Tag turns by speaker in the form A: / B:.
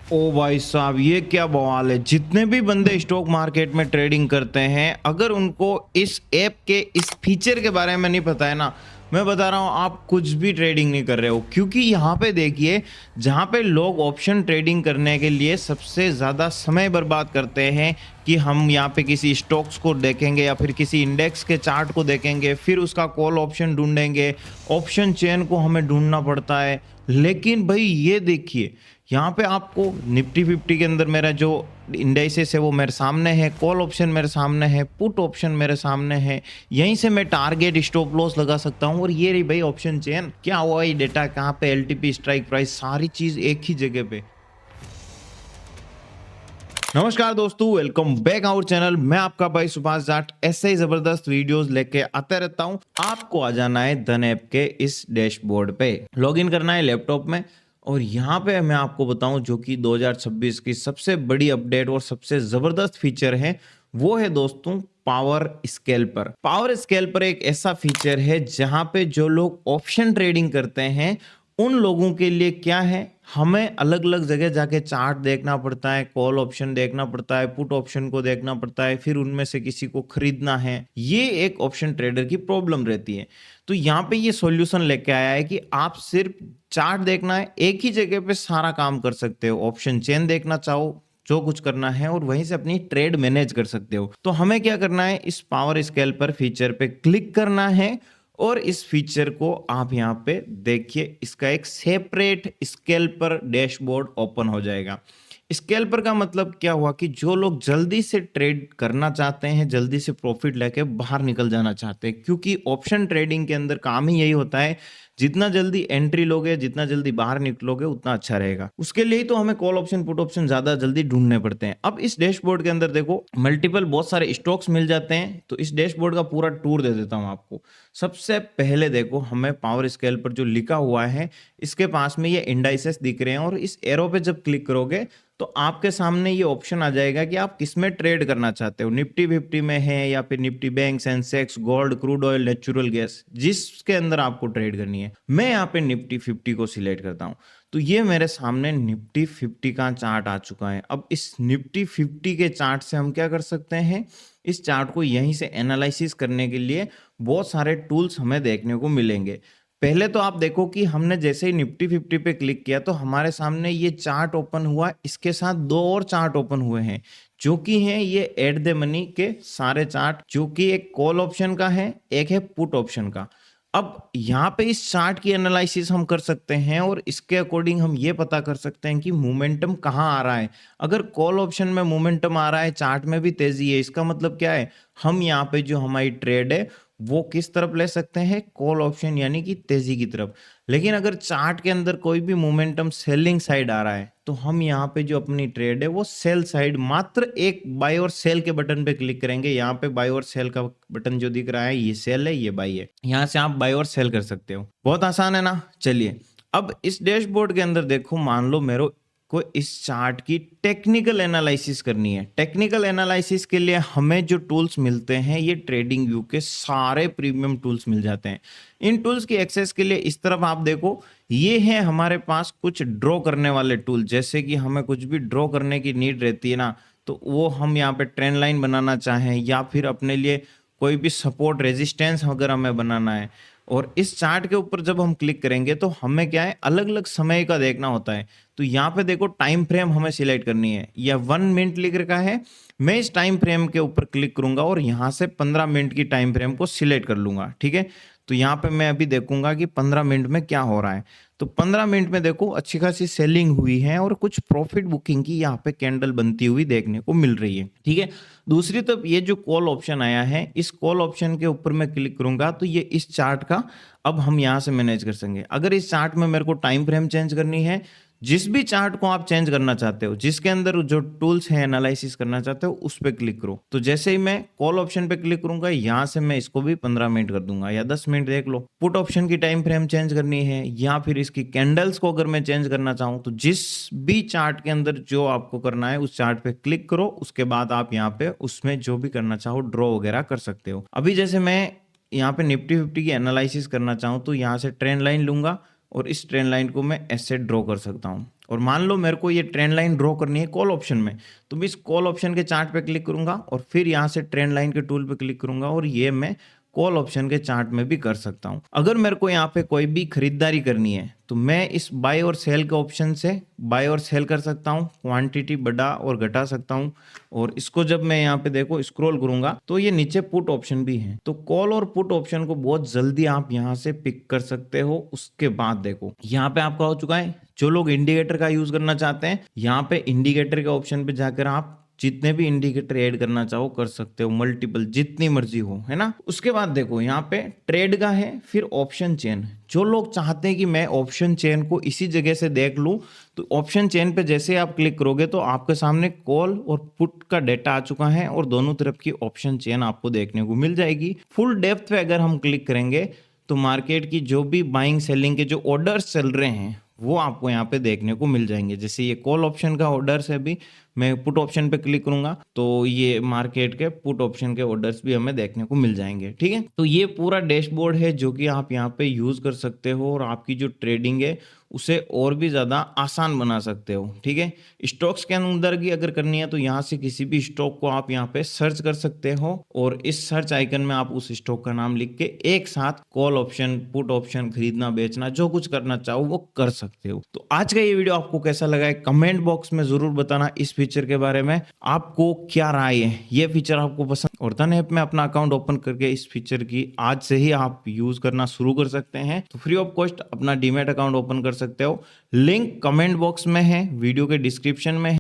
A: ओ भाई साहब, ये क्या बवाल है। जितने भी बंदे स्टॉक मार्केट में ट्रेडिंग करते हैं, अगर उनको इस ऐप के इस फीचर के बारे में नहीं पता है ना, मैं बता रहा हूँ आप कुछ भी ट्रेडिंग नहीं कर रहे हो। क्योंकि यहाँ पे देखिए, जहाँ पे लोग ऑप्शन ट्रेडिंग करने के लिए सबसे ज़्यादा समय बर्बाद करते हैं कि हम यहाँ पे किसी स्टॉक्स को देखेंगे या फिर किसी इंडेक्स के चार्ट को देखेंगे, फिर उसका कॉल ऑप्शन ढूंढेंगे, ऑप्शन चेन को हमें ढूंढना पड़ता है। लेकिन भाई ये देखिए, यहाँ पे आपको निफ्टी 50 के अंदर मेरा जो इंडाइसेस है वो मेरे सामने है, कॉल ऑप्शन मेरे सामने है, पुट ऑप्शन मेरे सामने है। यहीं से मैं टारगेट स्टॉप लॉस लगा सकता हूँ। और ये रही भाई ऑप्शन चेन, क्या हुआ ये डेटा, कहाँ पे एलटीपी, स्ट्राइक प्राइस, सारी चीज एक ही जगह पे। नमस्कार दोस्तों, वेलकम बैक आवर चैनल। मैं आपका भाई सुभाष जाट ऐसे ही जबरदस्त वीडियोस लेके आता रहता हूँ। आपको आ जाना है धन ऐप के इस डैशबोर्ड पे, लॉगिन करना है लैपटॉप में। और यहाँ पे मैं आपको बताऊं जो कि 2026 की सबसे बड़ी अपडेट और सबसे जबरदस्त फीचर है, वो है दोस्तों पावर स्केल्पर। पावर स्केल्पर एक ऐसा फीचर है जहां पे जो लोग ऑप्शन ट्रेडिंग करते हैं उन लोगों के लिए क्या है, हमें अलग अलग जगह जाके चार्ट देखना पड़ता है, कॉल ऑप्शन देखना पड़ता है, पुट ऑप्शन को देखना पड़ता है, फिर उनमें से किसी को खरीदना है। ये एक ऑप्शन ट्रेडर की प्रॉब्लम रहती है। तो यहाँ पे ये सॉल्यूशन लेके आया है कि आप सिर्फ चार्ट देखना है, एक ही जगह पे सारा काम कर सकते हो। ऑप्शन चेन देखना चाहो, जो कुछ करना है, और वहीं से अपनी ट्रेड मैनेज कर सकते हो। तो हमें क्या करना है, इस पावर स्केल पर फीचर पे क्लिक करना है। और इस फीचर को आप यहाँ पे देखिए, इसका एक सेपरेट स्केल्पर डैशबोर्ड ओपन हो जाएगा। स्केल्पर का मतलब क्या हुआ कि जो लोग जल्दी से ट्रेड करना चाहते हैं, जल्दी से प्रॉफिट लेके बाहर निकल जाना चाहते हैं, क्योंकि ऑप्शन ट्रेडिंग के अंदर काम ही यही होता है, जितना जल्दी एंट्री लोगे, जितना जल्दी बाहर निकलोगे, उतना अच्छा रहेगा। उसके लिए ही तो हमें कॉल ऑप्शन, पुट ऑप्शन ज्यादा जल्दी ढूंढने पड़ते हैं। अब इस डैशबोर्ड के अंदर देखो, मल्टीपल बहुत सारे स्टॉक्स मिल जाते हैं। तो इस डैशबोर्ड का पूरा टूर दे देता हूं आपको। सबसे पहले देखो, हमें पावर स्केल पर जो लिखा हुआ है, इसके पास में ये इंडाइसेस दिख रहे हैं, और इस एरो पे जब क्लिक करोगे तो आपके सामने ये ऑप्शन आ जाएगा कि आप किस में ट्रेड करना चाहते हो। निफ्टी 50 में है, या फिर Nifty bank, Sensex, gold, crude oil, natural gas, जिसके अंदर आपको ट्रेड करनी है। मैं यहाँ पे निफ्टी 50 को सिलेक्ट करता हूँ। तो ये मेरे सामने निफ्टी 50 का चार्ट आ चुका है। अब इस निफ्टी 50 के चार्ट से हम क्या कर सकते हैं, इस चार्ट को यहीं से एनालिसिस करने के लिए बहुत सारे टूल्स हमें देखने को मिलेंगे। पहले तो आप देखो कि हमने जैसे ही निफ्टी 50 पे क्लिक किया तो हमारे सामने ये चार्ट ओपन हुआ। इसके साथ दो और चार्ट ओपन हुए हैं, जो कि हैं ये एट द मनी के सारे चार्ट, जो कि एक कॉल ऑप्शन का है, एक है पुट ऑप्शन का। अब यहाँ पे इस चार्ट की एनालिसिस हम कर सकते हैं, और इसके अकॉर्डिंग हम ये पता कर सकते हैं कि मोमेंटम कहाँ आ रहा है। अगर कॉल ऑप्शन में मोमेंटम आ रहा है, चार्ट में भी तेजी है, इसका मतलब क्या है, हम यहाँ पे जो हमारी ट्रेड है वो किस तरफ ले सकते हैं, कॉल ऑप्शन यानी कि तेजी की तरफ। लेकिन अगर चार्ट के अंदर कोई भी मोमेंटम सेलिंग साइड आ रहा है, तो हम यहाँ पे जो अपनी ट्रेड है वो सेल साइड, मात्र एक बाय और सेल के बटन पे क्लिक करेंगे। यहाँ पे बाय और सेल का बटन जो दिख रहा है, ये सेल है, ये बाय है। यहाँ से आप बाय और सेल कर सकते हो। बहुत आसान है ना। चलिए, अब इस डैशबोर्ड के अंदर देखो, मान लो मेरे को इस चार्ट की टेक्निकल एनालिसिस करनी है। टेक्निकल एनालिसिस के लिए हमें जो टूल्स मिलते हैं, ये ट्रेडिंग व्यू के सारे प्रीमियम टूल्स मिल जाते हैं। इन टूल्स की एक्सेस के लिए इस तरफ आप देखो, ये है हमारे पास कुछ ड्रॉ करने वाले टूल। जैसे कि हमें कुछ भी ड्रॉ करने की नीड रहती है ना, तो वो हम यहाँ पे ट्रेंड लाइन बनाना चाहें, या फिर अपने लिए कोई भी सपोर्ट रेजिस्टेंस अगर हमें बनाना है, और इस चार्ट के ऊपर जब हम क्लिक करेंगे तो हमें क्या है, अलग अलग समय का देखना होता है। तो यहाँ पे देखो, टाइम फ्रेम हमें सिलेक्ट करनी है, या 1 मिनट लिख रखा है। मैं इस टाइम फ्रेम के ऊपर क्लिक करूंगा और यहाँ से 15 मिनट की टाइम फ्रेम को सिलेक्ट कर लूंगा। ठीक है, तो यहाँ पे मैं अभी देखूंगा कि 15 मिनट में क्या हो रहा है। तो 15 मिनट में देखो, अच्छी खासी सेलिंग हुई है, और कुछ प्रॉफिट बुकिंग की यहाँ पे कैंडल बनती हुई देखने को मिल रही है। ठीक है, दूसरी तरफ ये जो कॉल ऑप्शन आया है, इस कॉल ऑप्शन के ऊपर मैं क्लिक करूंगा तो ये इस चार्ट का अब हम यहाँ से मैनेज कर सकेंगे। अगर इस चार्ट में मेरे को टाइम फ्रेम चेंज करनी है, जिस भी चार्ट को आप चेंज करना चाहते हो, जिसके अंदर जो टूल्स हैं एनालिसिस करना चाहते हो, उस पर क्लिक करो। तो जैसे ही मैं कॉल ऑप्शन पे क्लिक करूंगा, यहां से मैं इसको भी 15 मिनट कर दूंगा, या 10 मिनट देख लो। पुट ऑप्शन की टाइम फ्रेम चेंज करनी है, या फिर इसकी कैंडल्स को अगर मैं चेंज करना चाहूँ, तो जिस भी चार्ट के अंदर जो आपको करना है उस चार्ट पे क्लिक करो। उसके बाद आप यहाँ पे उसमें जो भी करना चाहो, ड्रॉ वगैरह कर सकते हो। अभी जैसे मैं यहाँ पे निफ्टी 50 की एनालिसिस करना चाहूँ, तो यहाँ से ट्रेंड लाइन लूंगा, और इस ट्रेंड लाइन को मैं ऐसे ड्रॉ कर सकता हूँ। और मान लो मेरे को ये ट्रेंड लाइन ड्रॉ करनी है कॉल ऑप्शन में, तो मैं इस कॉल ऑप्शन के चार्ट पे क्लिक करूंगा और फिर यहाँ से ट्रेंड लाइन के टूल पे क्लिक करूंगा और ये मैं कॉल ऑप्शन के चार्ट में भी कर सकता हूं। अगर मेरे को यहाँ पे कोई भी खरीदारी करनी है तो मैं इस बाय और सेल के ऑप्शन से बाय और सेल कर सकता हूँ, क्वांटिटी बढ़ा और घटा सकता हूँ। और इसको जब मैं यहाँ पे देखो स्क्रॉल करूंगा तो ये नीचे पुट ऑप्शन भी है, तो कॉल और पुट ऑप्शन को बहुत जल्दी आप यहाँ से पिक कर सकते हो। उसके बाद देखो यहाँ पे आपका हो चुका है, जो लोग इंडिकेटर का यूज करना चाहते हैं यहाँ पे इंडिकेटर के ऑप्शन पे जाकर आप जितने भी इंडिकेटर ऐड करना चाहो कर सकते हो, मल्टीपल जितनी मर्जी हो, है ना। उसके बाद देखो यहाँ पे ट्रेड का है, फिर ऑप्शन चेन। जो लोग चाहते हैं कि मैं ऑप्शन चेन को इसी जगह से देख लूं, तो ऑप्शन चेन पे जैसे आप क्लिक करोगे तो आपके सामने कॉल और पुट का डेटा आ चुका है और दोनों तरफ की ऑप्शन चेन आपको देखने को मिल जाएगी। फुल डेप्थ पे अगर हम क्लिक करेंगे तो मार्केट की जो भी बाइंग सेलिंग के जो ऑर्डर्स चल रहे हैं वो आपको यहाँ पे देखने को मिल जाएंगे। जैसे ये कॉल ऑप्शन का ऑर्डर्स है, अभी मैं पुट ऑप्शन पे क्लिक करूंगा तो ये मार्केट के पुट ऑप्शन के ऑर्डर्स भी हमें देखने को मिल जाएंगे। ठीक है, तो ये पूरा डैशबोर्ड है जो कि आप यहाँ पे यूज कर सकते हो और आपकी जो ट्रेडिंग है उसे और भी ज्यादा आसान बना सकते हो। ठीक है, स्टॉक्स के अंदर की अगर करनी है तो यहाँ से किसी भी स्टॉक को आप यहाँ पे सर्च कर सकते हो और इस सर्च आइकन में आप उस स्टॉक का नाम लिख के एक साथ कॉल ऑप्शन, पुट ऑप्शन, खरीदना बेचना जो कुछ करना चाहो वो कर सकते हो। तो आज का ये वीडियो आपको कैसा लगा है कमेंट बॉक्स में जरूर बताना। इस फीचर के बारे में आपको क्या राय है, ये फीचर आपको पसंद, और धन ऐप में अपना अकाउंट ओपन करके इस फीचर की आज से ही आप यूज करना शुरू कर सकते हैं। तो फ्री ऑफ कॉस्ट अपना डीमैट अकाउंट ओपन कर सकते हो, लिंक कमेंट बॉक्स में है, वीडियो के डिस्क्रिप्शन में है।